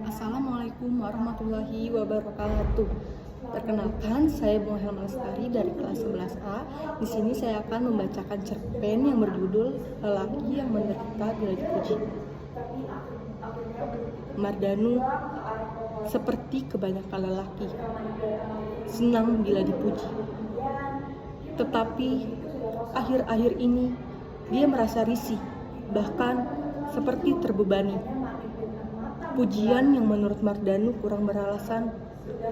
Assalamualaikum warahmatullahi wabarakatuh. Perkenalkan, saya Bunga Helma Lestari dari kelas 11A. Di sini saya akan membacakan cerpen yang berjudul Lelaki yang Menderita Bila Dipuji. Mardanu seperti kebanyakan lelaki, senang bila dipuji. Tetapi akhir-akhir ini dia merasa risih, bahkan seperti terbebani. Pujian yang menurut Mardanu kurang beralasan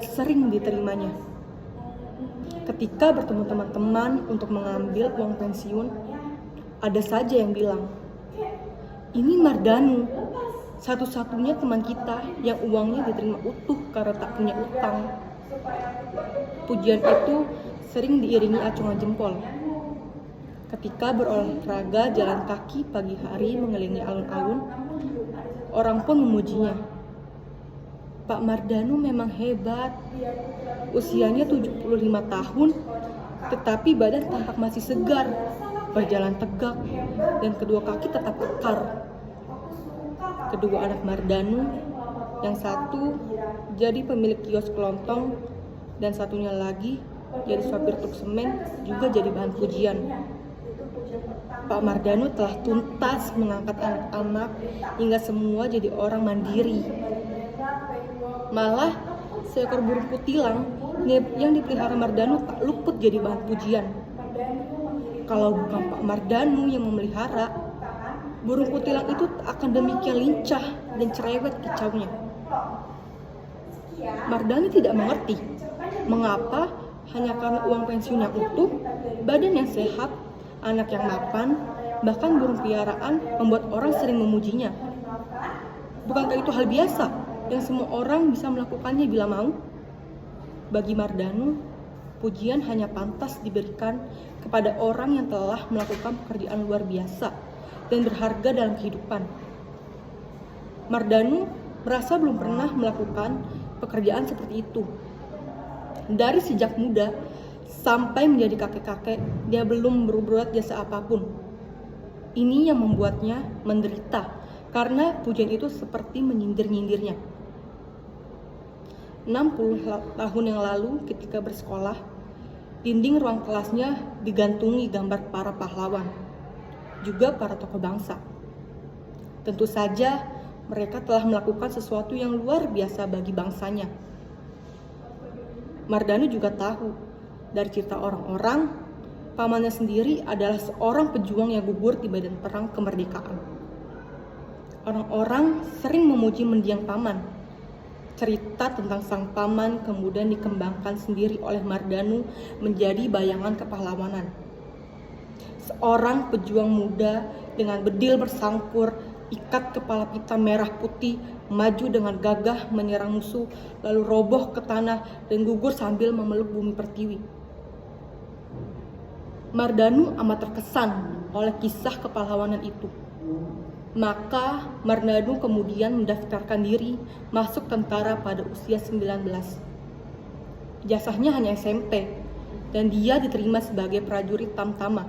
sering diterimanya. Ketika bertemu teman-teman untuk mengambil uang pensiun, ada saja yang bilang, "Ini Mardanu, satu-satunya teman kita yang uangnya diterima utuh karena tak punya utang." Pujian itu sering diiringi acungan jempol. Ketika berolahraga jalan kaki pagi hari mengelilingi alun-alun, orang pun memujinya. Pak Mardanu memang hebat. Usianya 75 tahun, tetapi badan tampak masih segar, berjalan tegak, dan kedua kaki tetap kekar. Kedua anak Mardanu, yang satu jadi pemilik kios kelontong, dan satunya lagi jadi sopir truk semen, juga jadi bahan pujian. Pak Mardanu telah tuntas mengangkat anak-anak hingga semua jadi orang mandiri. Malah seekor burung kutilang yang dipelihara Mardanu tak luput jadi bahan pujian. Kalau bukan Pak Mardanu yang memelihara, burung kutilang itu tak akan demikian lincah dan cerewet kicaunya. Mardanu tidak mengerti mengapa hanya karena uang pensiun yang utuh, badan yang sehat, anak yang mapan, bahkan burung piaraan membuat orang sering memujinya. Bukankah itu hal biasa yang semua orang bisa melakukannya bila mau? Bagi Mardanu, pujian hanya pantas diberikan kepada orang yang telah melakukan pekerjaan luar biasa dan berharga dalam kehidupan. Mardanu merasa belum pernah melakukan pekerjaan seperti itu. Dari sejak muda sampai menjadi kakek-kakek, dia belum berbuat jasa apapun. Ini yang membuatnya menderita, karena pujian itu seperti menyindir-nyindirnya. 60 tahun yang lalu ketika bersekolah, dinding ruang kelasnya digantungi gambar para pahlawan, juga para tokoh bangsa. Tentu saja mereka telah melakukan sesuatu yang luar biasa bagi bangsanya. Mardanu juga tahu dari cerita orang-orang, pamannya sendiri adalah seorang pejuang yang gugur di medan perang kemerdekaan. Orang-orang sering memuji mendiang paman. Cerita tentang sang paman kemudian dikembangkan sendiri oleh Mardanu menjadi bayangan kepahlawanan. Seorang pejuang muda dengan bedil bersangkur, ikat kepala pita merah putih, maju dengan gagah menyerang musuh, lalu roboh ke tanah dan gugur sambil memeluk bumi pertiwi. Mardanu amat terkesan oleh kisah kepahlawanan itu. Maka Mardanu kemudian mendaftarkan diri masuk tentara pada usia 19. Ijazahnya hanya SMP dan dia diterima sebagai prajurit Tamtama.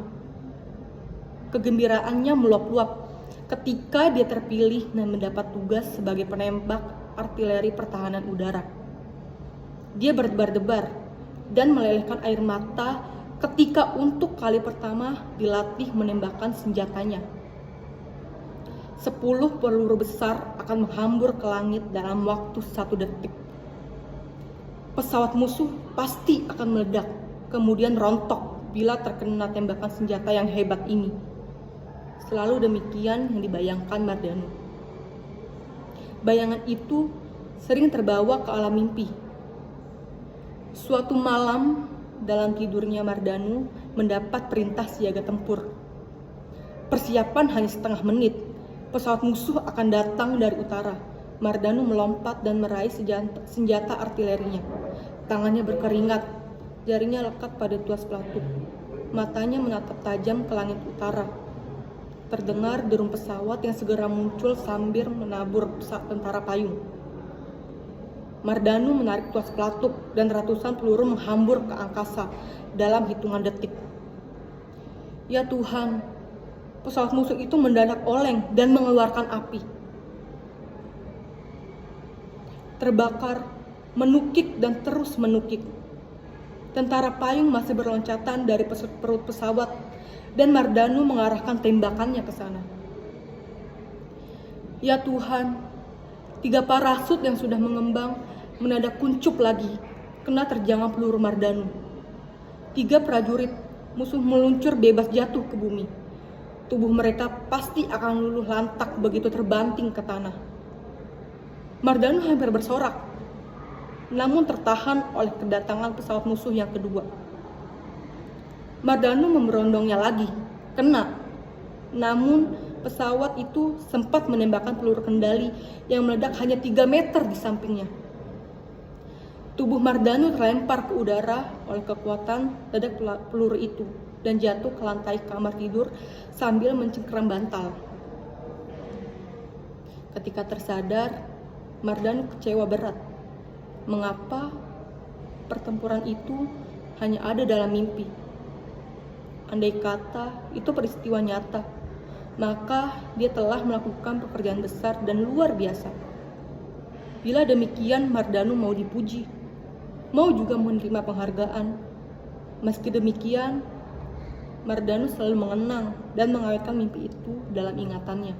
Kegembiraannya meluap-luap ketika dia terpilih dan mendapat tugas sebagai penembak artileri pertahanan udara. Dia berdebar-debar dan melelehkan air mata ketika untuk kali pertama dilatih menembakkan senjatanya. 10 peluru besar akan menghambur ke langit dalam waktu 1 detik. Pesawat musuh pasti akan meledak, kemudian rontok bila terkena tembakan senjata yang hebat ini. Selalu demikian yang dibayangkan Mardanu. Bayangan itu sering terbawa ke alam mimpi. Suatu malam dalam tidurnya Mardanu mendapat perintah siaga tempur. Persiapan hanya setengah menit. Pesawat musuh akan datang dari utara. Mardanu melompat dan meraih senjata artilerinya. Tangannya berkeringat, jarinya lekat pada tuas pelatuk. Matanya menatap tajam ke langit utara. Terdengar derum pesawat yang segera muncul sambil menabur tentara payung. Mardanu menarik tuas pelatuk dan ratusan peluru menghambur ke angkasa dalam hitungan detik. Ya Tuhan, pesawat musuh itu mendadak oleng dan mengeluarkan api. terbakar, menukik dan terus menukik. Tentara payung masih berloncatan dari perut pesawat dan Mardanu mengarahkan tembakannya ke sana. Ya Tuhan, 3 parasut yang sudah mengembang mendadak kuncup lagi, kena terjangan peluru Mardanu. 3 prajurit musuh meluncur bebas jatuh ke bumi. Tubuh mereka pasti akan luluh lantak begitu terbanting ke tanah. Mardanu hampir bersorak, namun tertahan oleh kedatangan pesawat musuh yang kedua. Mardanu memberondongnya lagi, kena. Namun pesawat itu sempat menembakkan peluru kendali yang meledak hanya 3 meter di sampingnya. Tubuh Mardanu terlempar ke udara oleh kekuatan ledak peluru itu dan jatuh ke lantai kamar tidur sambil mencengkeram bantal. Ketika tersadar, Mardanu kecewa berat. Mengapa pertempuran itu hanya ada dalam mimpi? Andai kata itu peristiwa nyata, maka dia telah melakukan pekerjaan besar dan luar biasa. Bila demikian, Mardanu mau dipuji, mau juga menerima penghargaan. Meski demikian, Mardanu selalu mengenang dan mengawetkan mimpi itu dalam ingatannya.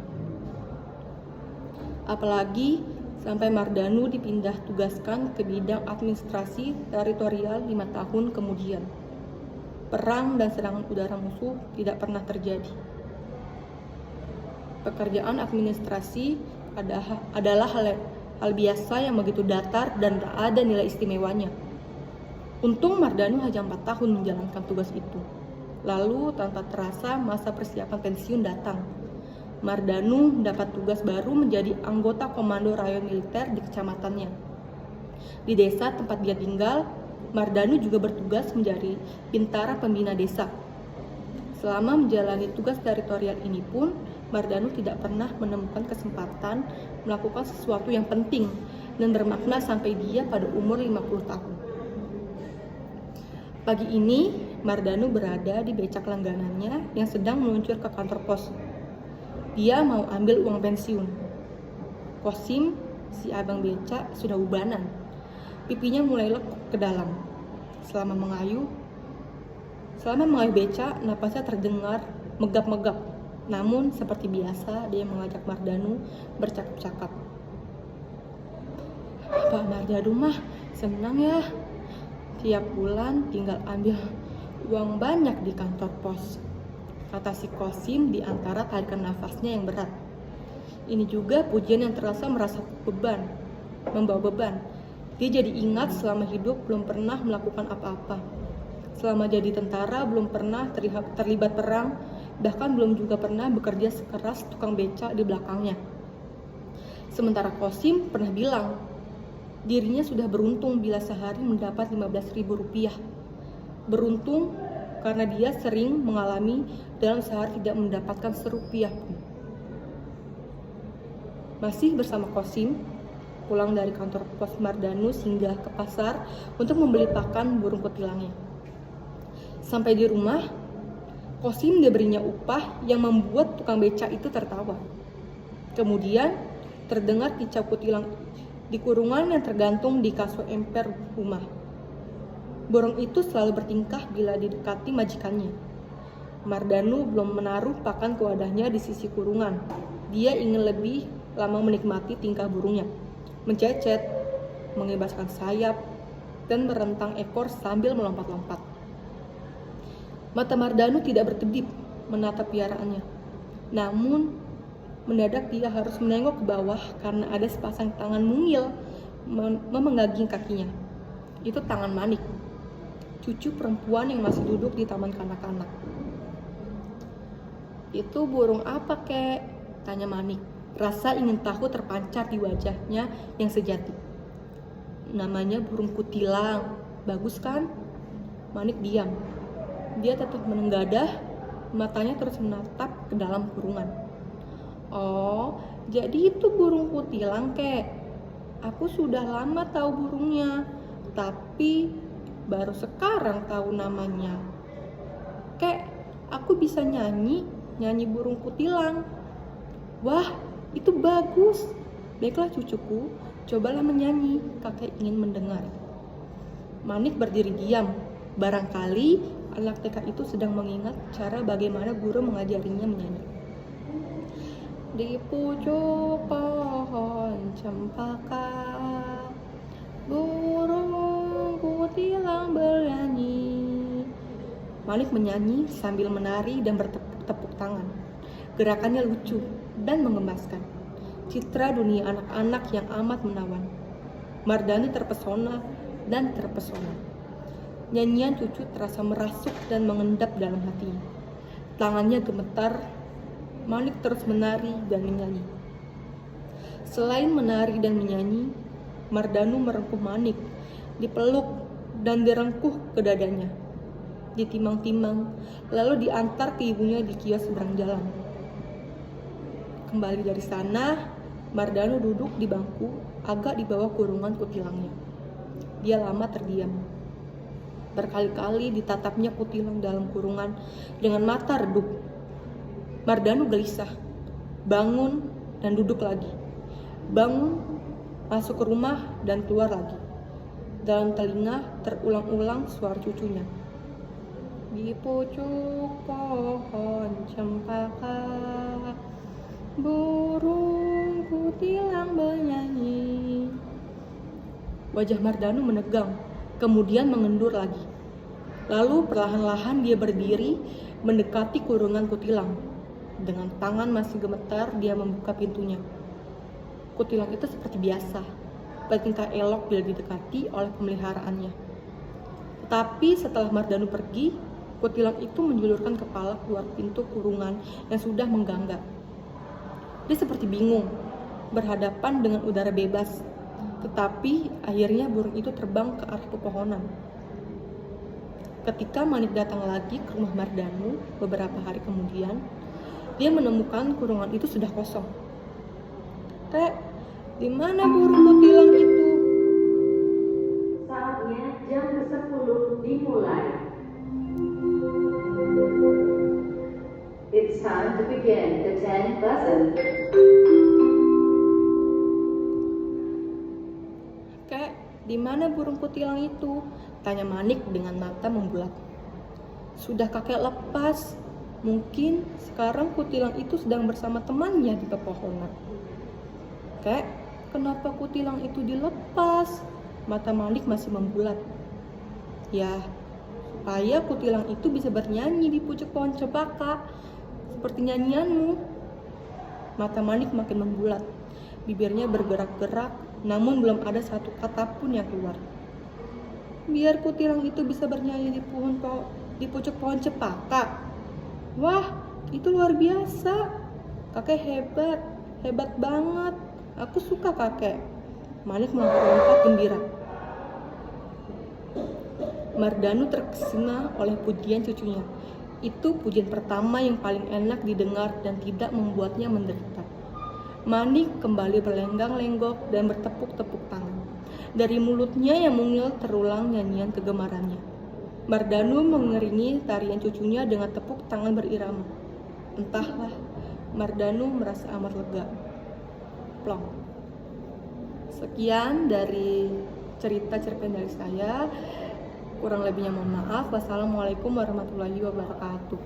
Apalagi sampai Mardanu dipindah tugaskan ke bidang administrasi teritorial 5 tahun kemudian. Perang dan serangan udara musuh tidak pernah terjadi. Pekerjaan administrasi adalah hal biasa yang begitu datar dan tak ada nilai istimewanya. Untung Mardanu hanya 4 tahun menjalankan tugas itu. Lalu tanpa terasa masa persiapan pensiun datang. Mardanu mendapat tugas baru menjadi anggota komando rayon militer di kecamatannya. Di desa tempat dia tinggal, Mardanu juga bertugas menjadi bintara pembina desa. Selama menjalani tugas teritorial ini pun, Mardanu tidak pernah menemukan kesempatan melakukan sesuatu yang penting dan bermakna sampai dia pada umur 50 tahun. Pagi ini, Mardanu berada di becak langganannya yang sedang meluncur ke kantor pos. Dia mau ambil uang pensiun. Kosim, si abang becak, sudah ubanan. Pipinya mulai lekuk ke dalam. Selama mengayuh becak, napasnya terdengar megap-megap. Namun seperti biasa, dia mengajak Mardanu bercakap-cakap. Pak Mardanu mah senang ya. Tiap bulan tinggal ambil uang banyak di kantor pos, kata si Kosim di antara tarikan nafasnya yang berat. Ini juga pujian yang terasa membawa beban. Dia jadi ingat selama hidup belum pernah melakukan apa-apa. Selama jadi tentara belum pernah terlibat perang, bahkan belum juga pernah bekerja sekeras tukang becak di belakangnya. Sementara Kosim pernah bilang, dirinya sudah beruntung bila sehari mendapat 15.000 rupiah. Beruntung karena dia sering mengalami dalam sehari tidak mendapatkan serupiah pun. Masih bersama Kosim, pulang dari kantor pos Mardanu singgah ke pasar untuk membeli pakan burung kutilangnya. Sampai di rumah, Kosim diberinya upah yang membuat tukang becak itu tertawa. Kemudian terdengar kicau kutilang di kurungan yang tergantung di kasur emper rumah. Burung itu selalu bertingkah bila didekati majikannya. Mardanu belum menaruh pakan ke wadahnya di sisi kurungan. Dia ingin lebih lama menikmati tingkah burungnya, mencecet, mengebaskan sayap, dan merentang ekor sambil melompat-lompat. Mata Mardanu tidak berkedip menatap piaraannya. Namun, mendadak dia harus menengok ke bawah karena ada sepasang tangan mungil memegangi kakinya. Itu tangan Manik, cucu perempuan yang masih duduk di taman kanak-kanak. Itu burung apa, Kek? Tanya Manik. Rasa ingin tahu terpancar di wajahnya yang sejati. Namanya burung kutilang. Bagus kan? Manik diam. Dia tetap menenggadah, matanya terus menatap ke dalam kurungan. Oh, jadi itu burung kutilang, Kek. Aku sudah lama tahu burungnya, tapi baru sekarang tahu namanya. Kek, aku bisa nyanyi burung kutilang. Wah, itu bagus. Baiklah cucuku, cobalah menyanyi, kakek ingin mendengar. Manik berdiri diam. Barangkali anak TK itu sedang mengingat cara bagaimana guru mengajarinya menyanyi. Di pucuk pohon cempaka, burung kutilang bernyanyi. Manik menyanyi sambil menari dan bertepuk tangan. Gerakannya lucu dan mengemaskan. Citra dunia anak-anak yang amat menawan. Mardani terpesona dan terpesona. Nyanyian cucu terasa merasuk dan mengendap dalam hatinya. Tangannya gemetar. Manik terus menari dan menyanyi. Selain menari dan menyanyi, Mardanu merengkuh Manik, dipeluk dan direngkuh ke dadanya. Ditimang-timang, lalu diantar ke ibunya di kios seberang jalan. Kembali dari sana, Mardanu duduk di bangku agak di bawah kurungan kutilangnya. Dia lama terdiam. Berkali-kali ditatapnya kutilang dalam kurungan dengan mata redup. Mardanu gelisah, bangun dan duduk lagi. Bangun, masuk ke rumah dan keluar lagi. Dalam telinga terulang-ulang suara cucunya. Di pucuk pohon cempaka, burung kutilang bernyanyi. Wajah Mardanu menegang, kemudian mengendur lagi. Lalu perlahan-lahan dia berdiri mendekati kurungan kutilang. Dengan tangan masih gemetar, dia membuka pintunya. Kutilang itu seperti biasa, bertingkah elok bila didekati oleh pemeliharaannya. Tetapi setelah Mardanu pergi, kutilang itu menjulurkan kepala keluar pintu kurungan yang sudah mengganggak. Dia seperti bingung, berhadapan dengan udara bebas. Tetapi akhirnya burung itu terbang ke arah pepohonan. Ketika Manik datang lagi ke rumah Mardanu beberapa hari kemudian, dia menemukan kurungan itu sudah kosong. Rek, di mana burung kutilang itu? Saatnya jam ke-10 dimulai. It's time to begin the 10th lesson. Kek, di mana burung kutilang itu? Tanya Manik dengan mata membulat. Sudah kakek lepas. Mungkin sekarang kutilang itu sedang bersama temannya di pepohonan. Kek, kenapa kutilang itu dilepas? Mata Manik masih membulat. Ya, supaya kutilang itu bisa bernyanyi di pucuk pohon cempaka, seperti nyanyianmu. Mata Manik makin membulat. Bibirnya bergerak-gerak, namun belum ada satu kata pun yang keluar. Biar kutilang itu bisa bernyanyi di pucuk pohon cempaka. Wah, itu luar biasa. Kakek hebat banget. Aku suka kakek. Manik melompat gembira. Mardanu terkesima oleh pujian cucunya. Itu pujian pertama yang paling enak didengar dan tidak membuatnya menderita. Manik kembali berlenggang-lenggok dan bertepuk-tepuk tangan. Dari mulutnya yang mungil terulang nyanyian kegemarannya. Mardanu mengiringi tarian cucunya dengan tepuk tangan berirama. Entahlah, Mardanu merasa amat lega. Plong. Sekian dari cerita-cerpen dari saya. Kurang lebihnya mohon maaf. Wassalamualaikum warahmatullahi wabarakatuh.